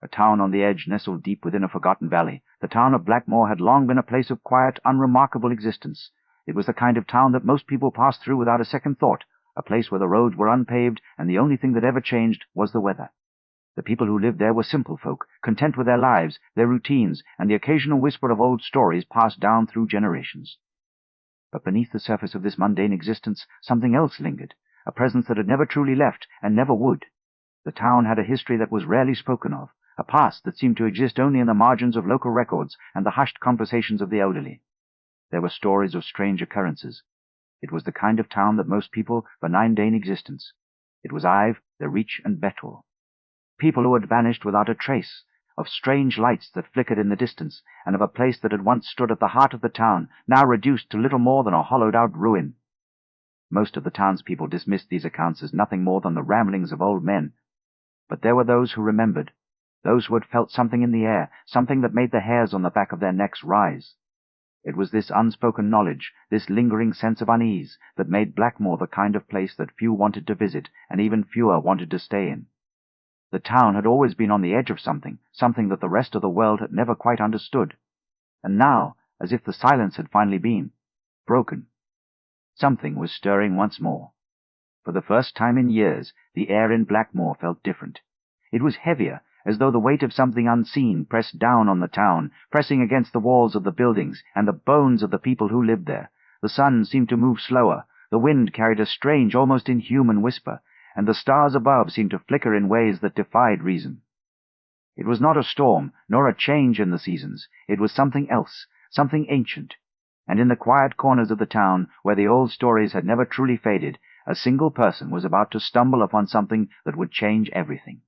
A town on the edge, nestled deep within a forgotten valley, the town of Blackmoor had long been a place of quiet, unremarkable existence. It was the kind of town that most people passed through without a second thought, a place where the roads were unpaved, and the only thing that ever changed was the weather. The people who lived there were simple folk, content with their lives, their routines, and the occasional whisper of old stories passed down through generations. But beneath the surface of this mundane existence, something else lingered, a presence that had never truly left, and never would. The town had a history that was rarely spoken of, a past that seemed to exist only in the margins of local records and the hushed conversations of the elderly. There were stories of strange occurrences. It was the kind of town that most people benign in existence. It was Ive, the Reach, and Betul. People who had vanished without a trace, of strange lights that flickered in the distance, and of a place that had once stood at the heart of the town, now reduced to little more than a hollowed-out ruin. Most of the townspeople dismissed these accounts as nothing more than the ramblings of old men. But there were those who remembered, those who had felt something in the air, something that made the hairs on the back of their necks rise. It was this unspoken knowledge, this lingering sense of unease, that made Blackmoor the kind of place that few wanted to visit, and even fewer wanted to stay in. The town had always been on the edge of something, something that the rest of the world had never quite understood. And now, as if the silence had finally been broken, something was stirring once more. For the first time in years, the air in Blackmoor felt different. It was heavier, as though the weight of something unseen pressed down on the town, pressing against the walls of the buildings and the bones of the people who lived there. The sun seemed to move slower, the wind carried a strange, almost inhuman whisper, and the stars above seemed to flicker in ways that defied reason. It was not a storm, nor a change in the seasons. It was something else, something ancient. And in the quiet corners of the town, where the old stories had never truly faded, a single person was about to stumble upon something that would change everything.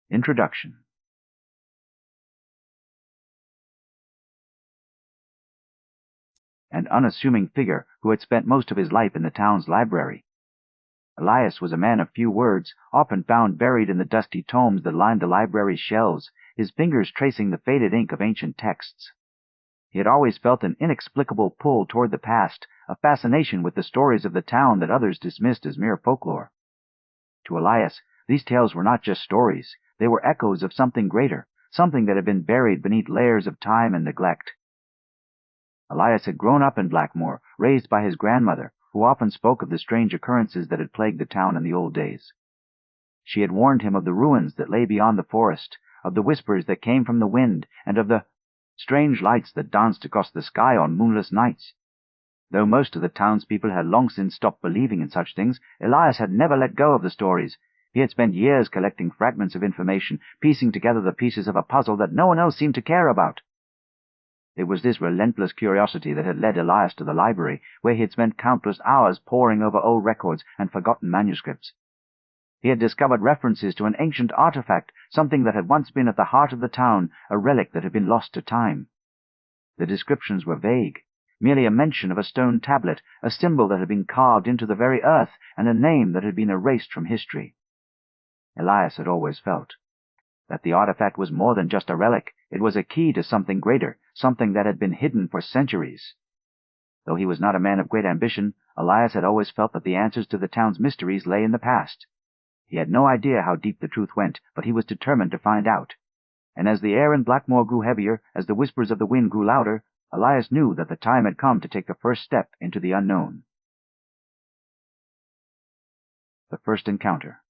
Introduction. An unassuming figure who had spent most of his life in the town's library. Elias was a man of few words, often found buried in the dusty tomes that lined the library's shelves, his fingers tracing the faded ink of ancient texts. He had always felt an inexplicable pull toward the past, a fascination with the stories of the town that others dismissed as mere folklore. To Elias, these tales were not just stories. They were echoes of something greater, something that had been buried beneath layers of time and neglect. Elias had grown up in Blackmoor, raised by his grandmother, who often spoke of the strange occurrences that had plagued the town in the old days. She had warned him of the ruins that lay beyond the forest, of the whispers that came from the wind, and of the strange lights that danced across the sky on moonless nights. Though most of the townspeople had long since stopped believing in such things, Elias had never let go of the stories. He had spent years collecting fragments of information, piecing together the pieces of a puzzle that no one else seemed to care about. It was this relentless curiosity that had led Elias to the library, where he had spent countless hours poring over old records and forgotten manuscripts. He had discovered references to an ancient artifact, something that had once been at the heart of the town, a relic that had been lost to time. The descriptions were vague, merely a mention of a stone tablet, a symbol that had been carved into the very earth, and a name that had been erased from history. Elias had always felt that the artifact was more than just a relic. It was a key to something greater, something that had been hidden for centuries. Though he was not a man of great ambition, Elias had always felt that the answers to the town's mysteries lay in the past. He had no idea how deep the truth went, but he was determined to find out. And as the air in Blackmoor grew heavier, as the whispers of the wind grew louder, Elias knew that the time had come to take the first step into the unknown. The first encounter.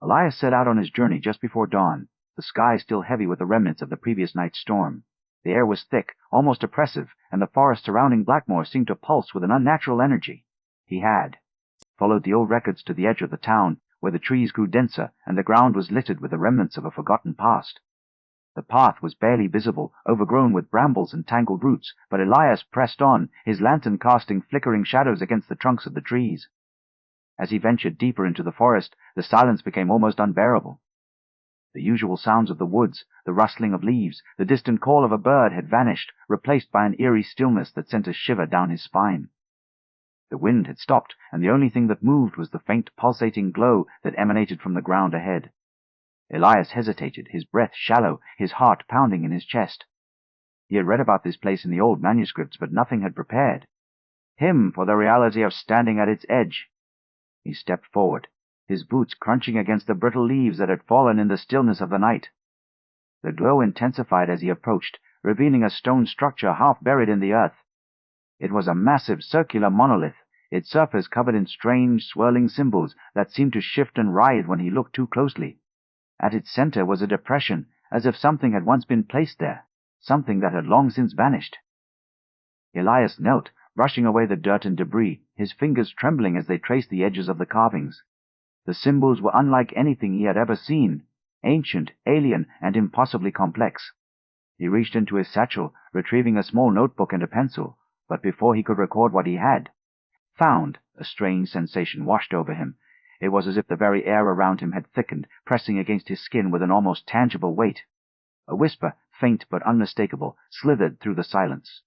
Elias set out on his journey just before dawn, the sky still heavy with the remnants of the previous night's storm. The air was thick, almost oppressive, and the forest surrounding Blackmoor seemed to pulse with an unnatural energy. He had followed the old records to the edge of the town, where the trees grew denser and the ground was littered with the remnants of a forgotten past. The path was barely visible, overgrown with brambles and tangled roots, but Elias pressed on, his lantern casting flickering shadows against the trunks of the trees. As he ventured deeper into the forest, the silence became almost unbearable. The usual sounds of the woods, the rustling of leaves, the distant call of a bird had vanished, replaced by an eerie stillness that sent a shiver down his spine. The wind had stopped, and the only thing that moved was the faint pulsating glow that emanated from the ground ahead. Elias hesitated, his breath shallow, his heart pounding in his chest. He had read about this place in the old manuscripts, but nothing had prepared him for the reality of standing at its edge. He stepped forward, his boots crunching against the brittle leaves that had fallen in the stillness of the night. The glow intensified as he approached, revealing a stone structure half buried in the earth. It was a massive circular monolith, its surface covered in strange, swirling symbols that seemed to shift and writhe when he looked too closely. At its center was a depression, as if something had once been placed there, something that had long since vanished. Elias knelt, brushing away the dirt and debris, his fingers trembling as they traced the edges of the carvings. The symbols were unlike anything he had ever seen, ancient, alien, and impossibly complex. He reached into his satchel, retrieving a small notebook and a pencil, but before he could record what he had found, a strange sensation washed over him. It was as if the very air around him had thickened, pressing against his skin with an almost tangible weight. A whisper, faint but unmistakable, slithered through the silence.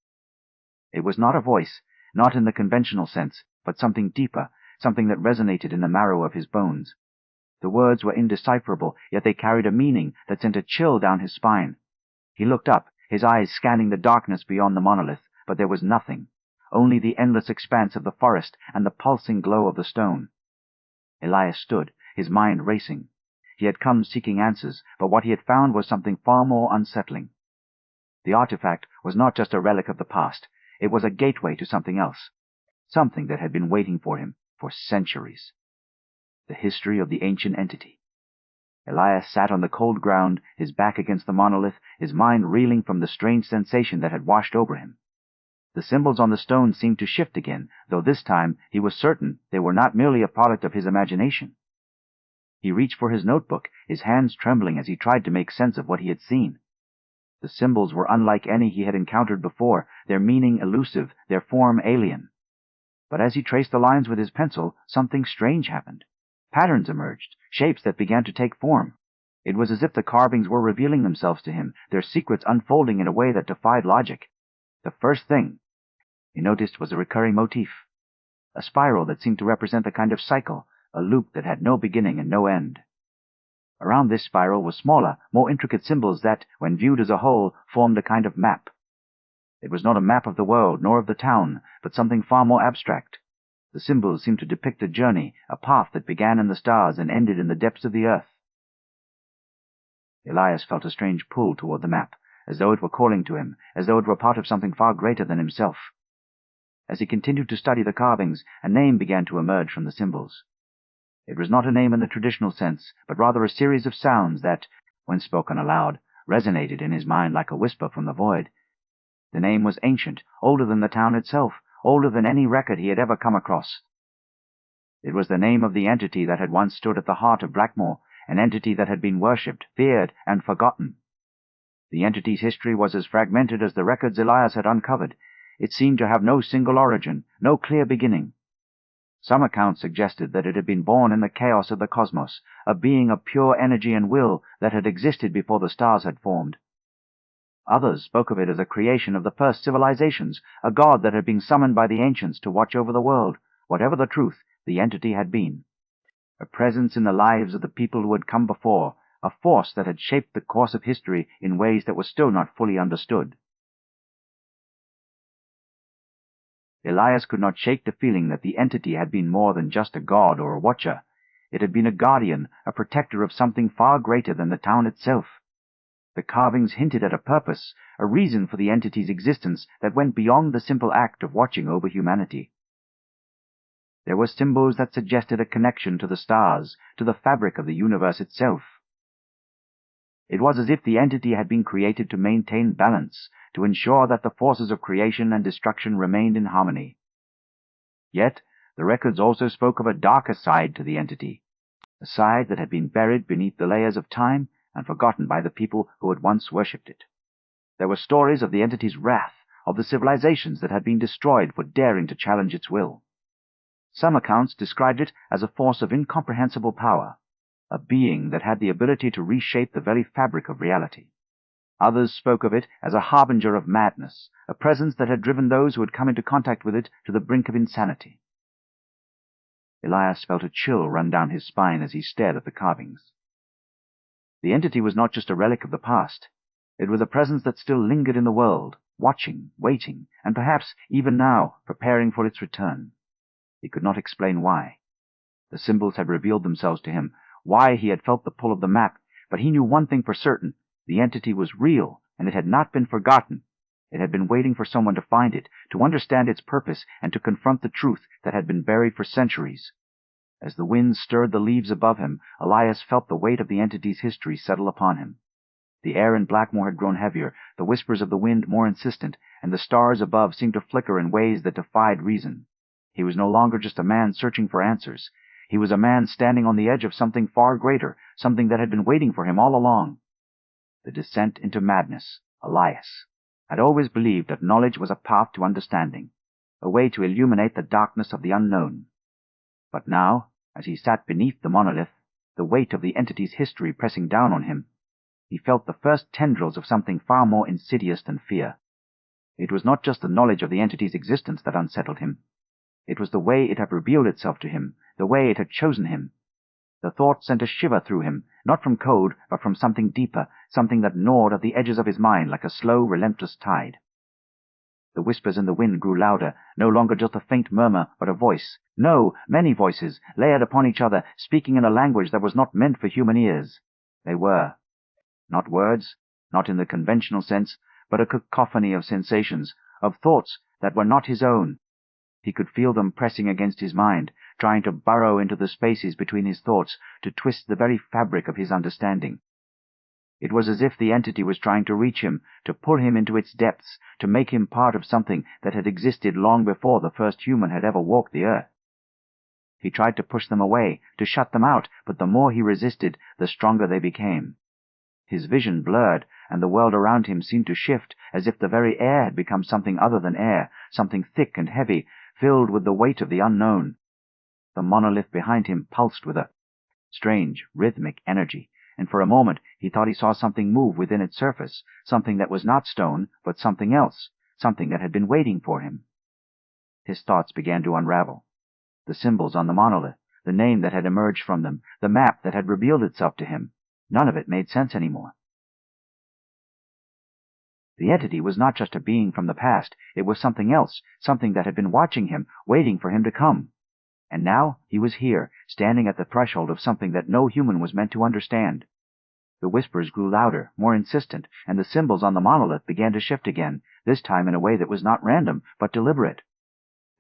It was not a voice, not in the conventional sense, but something deeper, something that resonated in the marrow of his bones. The words were indecipherable, yet they carried a meaning that sent a chill down his spine. He looked up, his eyes scanning the darkness beyond the monolith, but there was nothing, only the endless expanse of the forest and the pulsing glow of the stone. Elias stood, his mind racing. He had come seeking answers, but what he had found was something far more unsettling. The artifact was not just a relic of the past. It was a gateway to something else, something that had been waiting for him for centuries. The history of the ancient entity. Elias sat on the cold ground, his back against the monolith, his mind reeling from the strange sensation that had washed over him. The symbols on the stone seemed to shift again, though this time he was certain they were not merely a product of his imagination. He reached for his notebook, his hands trembling as he tried to make sense of what he had seen. The symbols were unlike any he had encountered before, their meaning elusive, their form alien. But as he traced the lines with his pencil, something strange happened. Patterns emerged, shapes that began to take form. It was as if the carvings were revealing themselves to him, their secrets unfolding in a way that defied logic. The first thing he noticed was a recurring motif, a spiral that seemed to represent a kind of cycle, a loop that had no beginning and no end. Around this spiral were smaller, more intricate symbols that, when viewed as a whole, formed a kind of map. It was not a map of the world, nor of the town, but something far more abstract. The symbols seemed to depict a journey, a path that began in the stars and ended in the depths of the earth. Elias felt a strange pull toward the map, as though it were calling to him, as though it were part of something far greater than himself. As he continued to study the carvings, a name began to emerge from the symbols. It was not a name in the traditional sense, but rather a series of sounds that, when spoken aloud, resonated in his mind like a whisper from the void. The name was ancient, older than the town itself, older than any record he had ever come across. It was the name of the entity that had once stood at the heart of Blackmoor, an entity that had been worshipped, feared, and forgotten. The entity's history was as fragmented as the records Elias had uncovered. It seemed to have no single origin, no clear beginning. Some accounts suggested that it had been born in the chaos of the cosmos, a being of pure energy and will that had existed before the stars had formed. Others spoke of it as a creation of the first civilizations, a god that had been summoned by the ancients to watch over the world, whatever the truth the entity had been. A presence in the lives of the people who had come before, a force that had shaped the course of history in ways that were still not fully understood. Elias could not shake the feeling that the entity had been more than just a god or a watcher. It had been a guardian, a protector of something far greater than the town itself. The carvings hinted at a purpose, a reason for the entity's existence that went beyond the simple act of watching over humanity. There were symbols that suggested a connection to the stars, to the fabric of the universe itself. It was as if the entity had been created to maintain balance, to ensure that the forces of creation and destruction remained in harmony. Yet, the records also spoke of a darker side to the entity, a side that had been buried beneath the layers of time and forgotten by the people who had once worshipped it. There were stories of the entity's wrath, of the civilizations that had been destroyed for daring to challenge its will. Some accounts described it as a force of incomprehensible power, a being that had the ability to reshape the very fabric of reality. Others spoke of it as a harbinger of madness, a presence that had driven those who had come into contact with it to the brink of insanity. Elias felt a chill run down his spine as he stared at the carvings. The entity was not just a relic of the past. It was a presence that still lingered in the world, watching, waiting, and perhaps, even now, preparing for its return. He could not explain why. The symbols had revealed themselves to him, why he had felt the pull of the map, but he knew one thing for certain. The entity was real, and it had not been forgotten. It had been waiting for someone to find it, to understand its purpose, and to confront the truth that had been buried for centuries. As the wind stirred the leaves above him, Elias felt the weight of the entity's history settle upon him. The air in Blackmoor had grown heavier, the whispers of the wind more insistent, and the stars above seemed to flicker in ways that defied reason. He was no longer just a man searching for answers. He was a man standing on the edge of something far greater, something that had been waiting for him all along. The descent into madness. Elias had always believed that knowledge was a path to understanding, a way to illuminate the darkness of the unknown. But now, as he sat beneath the monolith, the weight of the entity's history pressing down on him, he felt the first tendrils of something far more insidious than fear. It was not just the knowledge of the entity's existence that unsettled him. It was the way it had revealed itself to him, the way it had chosen him. The thought sent a shiver through him, not from code, but from something deeper, something that gnawed at the edges of his mind like a slow, relentless tide. The whispers in the wind grew louder, no longer just a faint murmur, but a voice. No, many voices, layered upon each other, speaking in a language that was not meant for human ears. They were not words, not in the conventional sense, but a cacophony of sensations, of thoughts that were not his own. He could feel them pressing against his mind, trying to burrow into the spaces between his thoughts, to twist the very fabric of his understanding. It was as if the entity was trying to reach him, to pull him into its depths, to make him part of something that had existed long before the first human had ever walked the earth. He tried to push them away, to shut them out, but the more he resisted, the stronger they became. His vision blurred, and the world around him seemed to shift, as if the very air had become something other than air, something thick and heavy, filled with the weight of the unknown. The monolith behind him pulsed with a strange, rhythmic energy, and for a moment he thought he saw something move within its surface, something that was not stone, but something else, something that had been waiting for him. His thoughts began to unravel. The symbols on the monolith, the name that had emerged from them, the map that had revealed itself to him, none of it made sense anymore. The entity was not just a being from the past, it was something else, something that had been watching him, waiting for him to come. And now he was here, standing at the threshold of something that no human was meant to understand. The whispers grew louder, more insistent, and the symbols on the monolith began to shift again, this time in a way that was not random, but deliberate.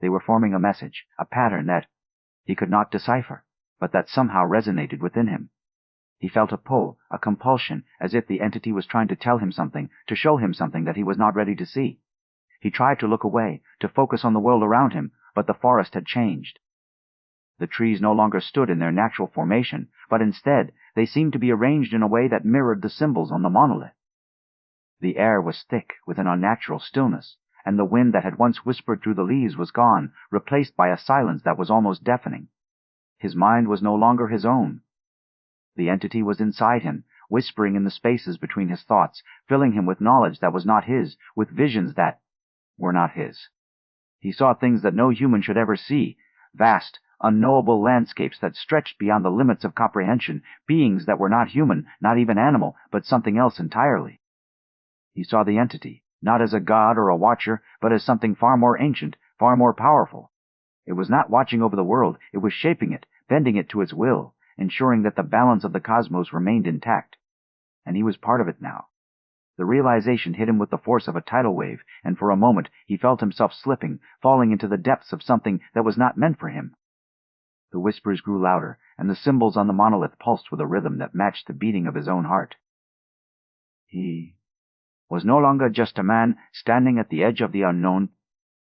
They were forming a message, a pattern that he could not decipher, but that somehow resonated within him. He felt a pull, a compulsion, as if the entity was trying to tell him something, to show him something that he was not ready to see. He tried to look away, to focus on the world around him, but the forest had changed. The trees no longer stood in their natural formation, but instead they seemed to be arranged in a way that mirrored the symbols on the monolith. The air was thick with an unnatural stillness, and the wind that had once whispered through the leaves was gone, replaced by a silence that was almost deafening. His mind was no longer his own. The entity was inside him, whispering in the spaces between his thoughts, filling him with knowledge that was not his, with visions that were not his. He saw things that no human should ever see, vast, unknowable landscapes that stretched beyond the limits of comprehension, beings that were not human, not even animal, but something else entirely. He saw the entity, not as a god or a watcher, but as something far more ancient, far more powerful. It was not watching over the world, it was shaping it, bending it to its will, ensuring that the balance of the cosmos remained intact. And he was part of it now. The realization hit him with the force of a tidal wave, and for a moment he felt himself slipping, falling into the depths of something that was not meant for him. The whispers grew louder, and the symbols on the monolith pulsed with a rhythm that matched the beating of his own heart. He was no longer just a man standing at the edge of the unknown.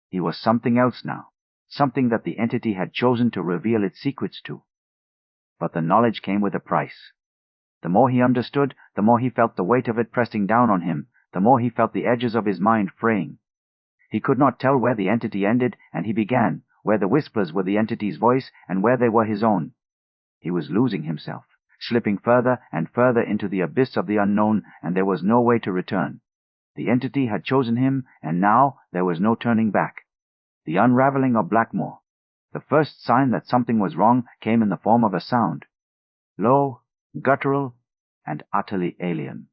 He was something else now, something that the entity had chosen to reveal its secrets to. But the knowledge came with a price. The more he understood, the more he felt the weight of it pressing down on him, the more he felt the edges of his mind fraying. He could not tell where the entity ended and he began, where the whispers were the entity's voice and where they were his own. He was losing himself, slipping further and further into the abyss of the unknown, and there was no way to return. The entity had chosen him, and now there was no turning back. The unraveling of Blackmoor. The first sign that something was wrong came in the form of a sound, low, guttural, and utterly alien.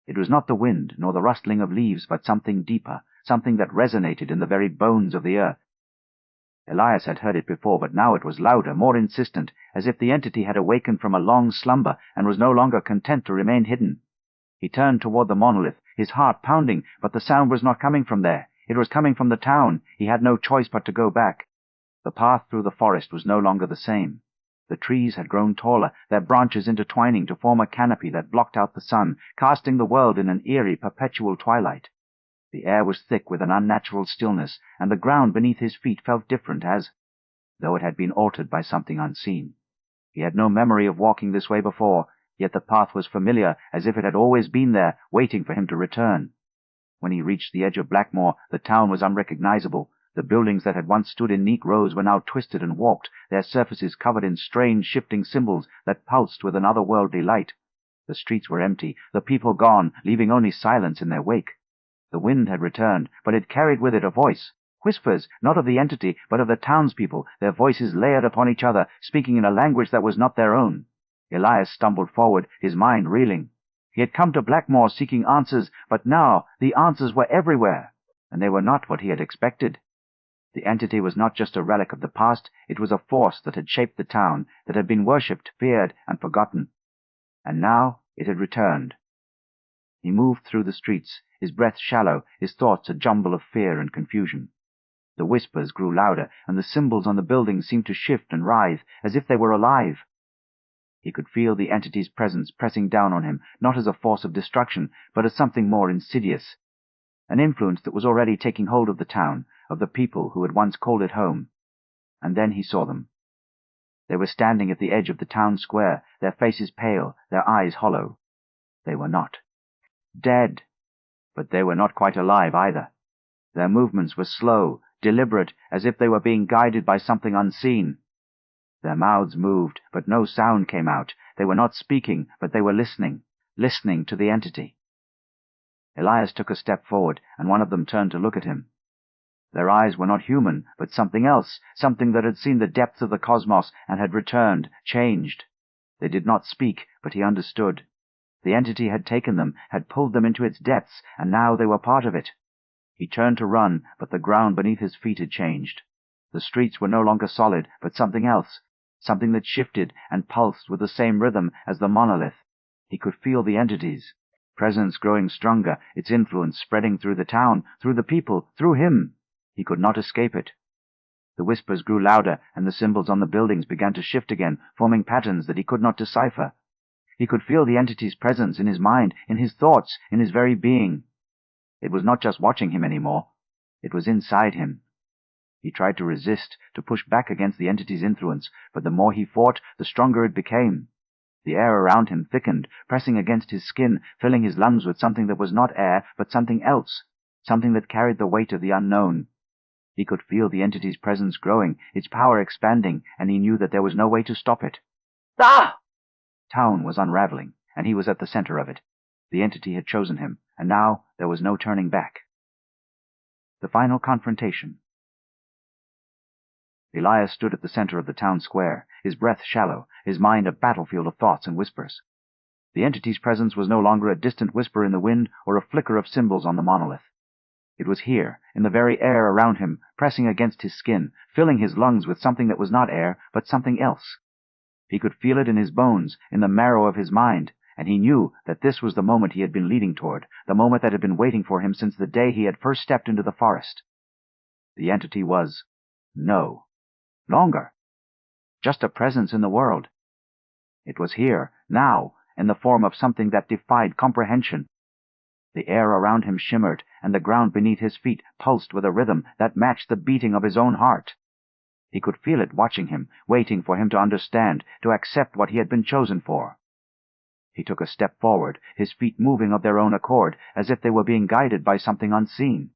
It was not the wind, nor the rustling of leaves, but something deeper, something that resonated in the very bones of the earth. Elias had heard it before, but now it was louder, more insistent, as if the entity had awakened from a long slumber and was no longer content to remain hidden. He turned toward the monolith, his heart pounding, but the sound was not coming from there. It was coming from the town. He had no choice but to go back. The path through the forest was no longer the same. The trees had grown taller, their branches intertwining to form a canopy that blocked out the sun, casting the world in an eerie, perpetual twilight. The air was thick with an unnatural stillness, and the ground beneath his feet felt different, as though it had been altered by something unseen. He had no memory of walking this way before, yet the path was familiar, as if it had always been there, waiting for him to return. When he reached the edge of Blackmoor, the town was unrecognizable. The buildings that had once stood in neat rows were now twisted and warped, their surfaces covered in strange, shifting symbols that pulsed with an otherworldly light. The streets were empty, the people gone, leaving only silence in their wake. The wind had returned, but it carried with it a voice. Whispers, not of the entity, but of the townspeople, their voices layered upon each other, speaking in a language that was not their own. Elias stumbled forward, his mind reeling. He had come to Blackmoor seeking answers, but now the answers were everywhere, and they were not what he had expected. The entity was not just a relic of the past, it was a force that had shaped the town, that had been worshipped, feared, and forgotten. And now it had returned. He moved through the streets, his breath shallow, his thoughts a jumble of fear and confusion. The whispers grew louder, and the symbols on the buildings seemed to shift and writhe, as if they were alive. He could feel the entity's presence pressing down on him, not as a force of destruction, but as something more insidious. An influence that was already taking hold of the town, of the people who had once called it home. And then he saw them. They were standing at the edge of the town square, their faces pale, their eyes hollow. They were not dead, but they were not quite alive either. Their movements were slow, deliberate, as if they were being guided by something unseen. Their mouths moved, but no sound came out. They were not speaking, but they were listening to the entity. Elias took a step forward, and one of them turned to look at him. Their eyes were not human, but something else, something that had seen the depths of the cosmos and had returned, changed. They did not speak, but he understood. The entity had taken them, had pulled them into its depths, and now they were part of it. He turned to run, but the ground beneath his feet had changed. The streets were no longer solid, but something else, something that shifted and pulsed with the same rhythm as the monolith. He could feel the entity's presence growing stronger, its influence spreading through the town, through the people, through him. He could not escape it. The whispers grew louder, and the symbols on the buildings began to shift again, forming patterns that he could not decipher. He could feel the entity's presence in his mind, in his thoughts, in his very being. It was not just watching him anymore. It was inside him. He tried to resist, to push back against the entity's influence, but the more he fought, the stronger it became. The air around him thickened, pressing against his skin, filling his lungs with something that was not air, but something else, something that carried the weight of the unknown. He could feel the entity's presence growing, its power expanding, and he knew that there was no way to stop it. Ah! Town was unraveling, and he was at the center of it. The entity had chosen him, and now there was no turning back. The final confrontation. Elias stood at the center of the town square, his breath shallow, his mind a battlefield of thoughts and whispers. The entity's presence was no longer a distant whisper in the wind or a flicker of symbols on the monolith. It was here, in the very air around him, pressing against his skin, filling his lungs with something that was not air, but something else. He could feel it in his bones, in the marrow of his mind, and he knew that this was the moment he had been leading toward, the moment that had been waiting for him since the day he had first stepped into the forest. The entity was no longer just a presence in the world. It was here, now, in the form of something that defied comprehension. The air around him shimmered, and the ground beneath his feet pulsed with a rhythm that matched the beating of his own heart. He could feel it watching him, waiting for him to understand, to accept what he had been chosen for. He took a step forward, his feet moving of their own accord, as if they were being guided by something unseen.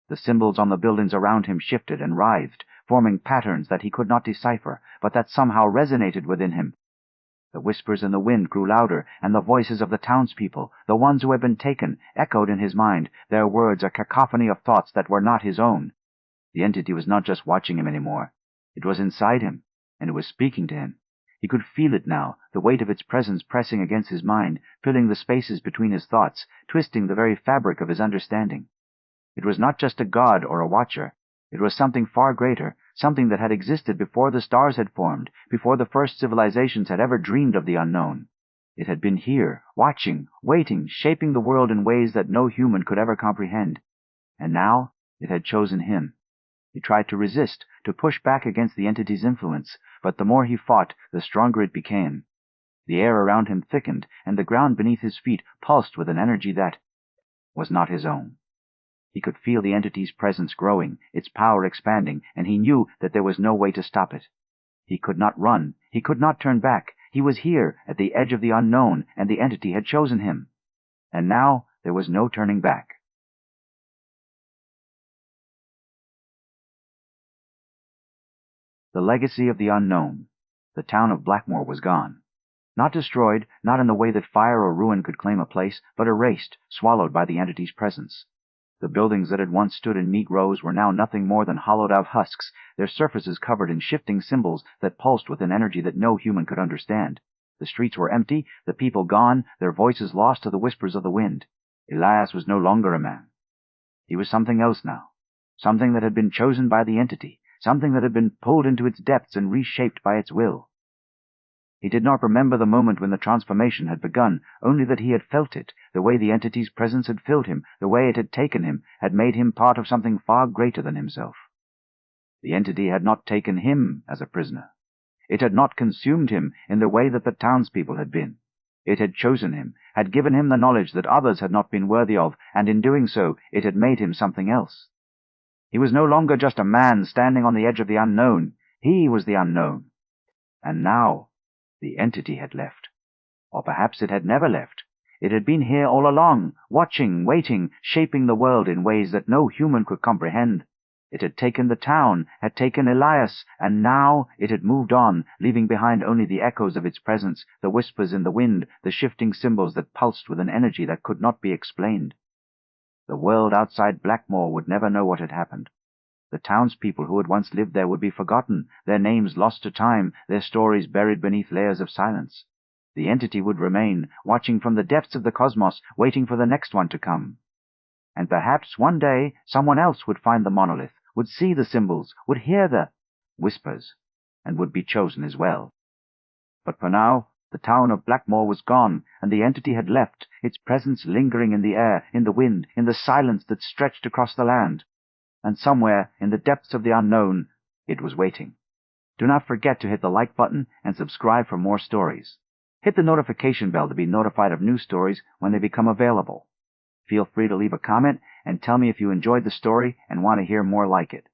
The symbols on the buildings around him shifted and writhed, forming patterns that he could not decipher, but that somehow resonated within him. The whispers in the wind grew louder, and the voices of the townspeople, the ones who had been taken, echoed in his mind, their words a cacophony of thoughts that were not his own. The entity was not just watching him anymore. It was inside him, and it was speaking to him. He could feel it now, the weight of its presence pressing against his mind, filling the spaces between his thoughts, twisting the very fabric of his understanding. It was not just a god or a watcher. It was something far greater, something that had existed before the stars had formed, before the first civilizations had ever dreamed of the unknown. It had been here, watching, waiting, shaping the world in ways that no human could ever comprehend. And now it had chosen him. He tried to resist, to push back against the entity's influence, but the more he fought, the stronger it became. The air around him thickened, and the ground beneath his feet pulsed with an energy that was not his own. He could feel the entity's presence growing, its power expanding, and he knew that there was no way to stop it. He could not run. He could not turn back. He was here, at the edge of the unknown, and the entity had chosen him. And now there was no turning back. The legacy of the unknown. The town of Blackmoor was gone. Not destroyed, not in the way that fire or ruin could claim a place, but erased, swallowed by the entity's presence. The buildings that had once stood in neat rows were now nothing more than hollowed-out husks, their surfaces covered in shifting symbols that pulsed with an energy that no human could understand. The streets were empty, the people gone, their voices lost to the whispers of the wind. Elias was no longer a man. He was something else now, something that had been chosen by the entity, something that had been pulled into its depths and reshaped by its will. He did not remember the moment when the transformation had begun, only that he had felt it, the way the entity's presence had filled him, the way it had taken him, had made him part of something far greater than himself. The entity had not taken him as a prisoner. It had not consumed him in the way that the townspeople had been. It had chosen him, had given him the knowledge that others had not been worthy of, and in doing so it had made him something else. He was no longer just a man standing on the edge of the unknown. He was the unknown. And now the entity had left. Or perhaps it had never left. It had been here all along, watching, waiting, shaping the world in ways that no human could comprehend. It had taken the town, had taken Elias, and now it had moved on, leaving behind only the echoes of its presence, the whispers in the wind, the shifting symbols that pulsed with an energy that could not be explained. The world outside Blackmoor would never know what had happened. The townspeople who had once lived there would be forgotten, their names lost to time, their stories buried beneath layers of silence. The entity would remain, watching from the depths of the cosmos, waiting for the next one to come. And perhaps one day someone else would find the monolith, would see the symbols, would hear the whispers, and would be chosen as well. But for now, the town of Blackmoor was gone, and the entity had left, its presence lingering in the air, in the wind, in the silence that stretched across the land. And somewhere, in the depths of the unknown, it was waiting. Do not forget to hit the like button and subscribe for more stories. Hit the notification bell to be notified of new stories when they become available. Feel free to leave a comment and tell me if you enjoyed the story and want to hear more like it.